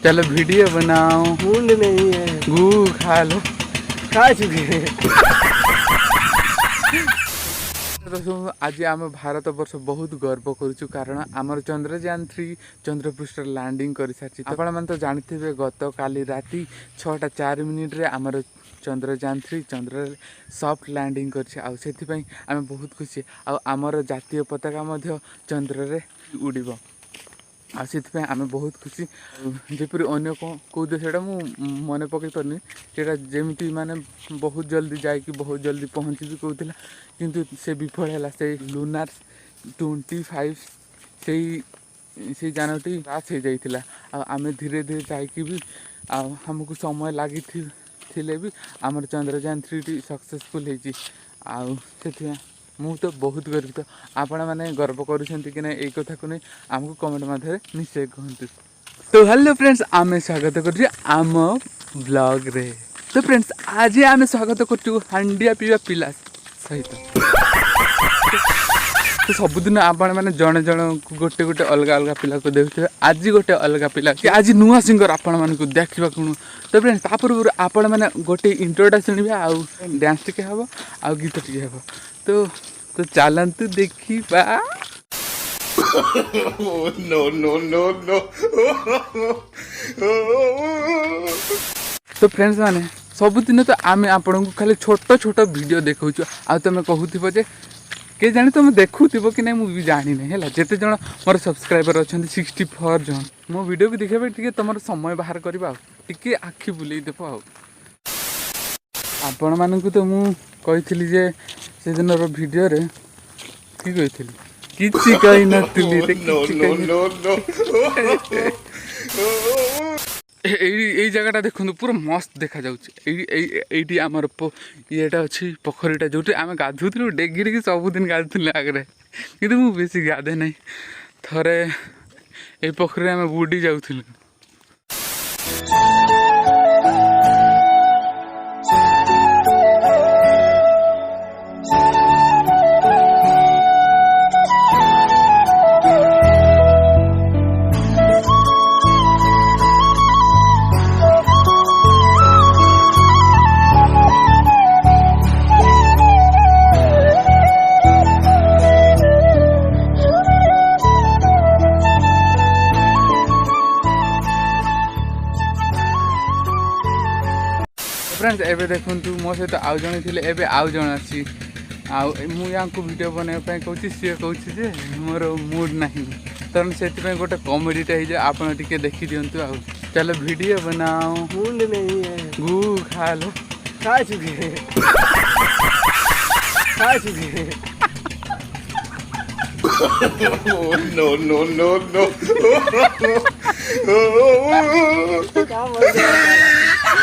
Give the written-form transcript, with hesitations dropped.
चलो वीडियो बनाओ। मूड नहीं है। गू खा लो। खा चुके हैं। आज आम भारत वर्ष बहुत गर्व करुचु कारण आमर चंद्रयान-3 चंद्रपृष्ठ लैंडिंग कर सारी। आपण मैंने तो जानते गत काली राति 6:04 आमर चंद्रयान-3 चंद्र सॉफ्ट लैंडिंग कर आम बहुत खुशी। आमर जातीय पताका मध्य चंद्र रे उड़ीब आम बहुत खुशी। जपरी अन्य कौ देशटा मु मन पकई पारनी सेटा जमी माने बहुत जल्दी जाकि बहुत जल्दी पहुँची भी कहूला किंतु से विफल है। से लुनार 25 से जानटी पास हो जाइला। आम धीरे धीरे जाकि भी आमको समय लगी भी आमर चंद्रयान-3 सक्सेसफुल हो। मु तो बहुत गर्वित। आपण मैंने गर्व करुँच कि ना ये कथा को नहीं आमको कमेंट मध्य निश्चय कहतु। तो हेलो फ्रेंड्स, आम स्वागत करम ब्लॉग रे। तो फ्रेंड्स आज आम स्वागत कर हांडिया पीवा पिला सहित। तो सबुदिन आपण मैंने जड़े जन गोटे गोटे अलग अलग पिला को देखते। आज गोटे अलग पिला कि आज नुआ सिंगर आपण मानक देखा कौन। तो फ्रेंड्स तापूर्व आपण मैंने गोटे इंट्रोटा शुणवे आउ डांस टिके हम आ गीत टिके हम। तो चलतु देखा। No no no no. तो फ्रेंड्स माने सबुदिन तो आम आपन को खाली छोट छोट वीडियो देखा आ तुम कहूब जे के जानी तुम देखुव कि नहीं मुझे जानी है। जिते जन मोर सब्सक्राइबर अच्छा 64 जन मो वीडियो को देखा टे तुम समय बाहर करवा टे आखि बुले देव। आपण मानक तो मुझी जे से दिन वीडियो रे कि किसी कही यही जगह देखो पूरा मस्त देखा जाऊँगी। आमर येटा अच्छी पोखरीटा जो आम गाधुलु डेगिरी सबुदिन गाधुल आगे कि बेसी गाधे ना। थरे ये पोखरी आम बुड़ी जाऊँ। फ्रेंड्स एबे देखु मो सहित आउ जन थे एबे आउ जन आसी मुझे वीडियो बनवाई कहूँ सी कहूँ जे मोर मूड ना तेणु से गोटे कमेडीटा हो जाए आप देखी दिंतु। आ चलो वीडियो बनाओ। मूड नहीं है। गू खा लो। खा चुके हैं। खा चुके हैं। No no no no. क्या मजा है।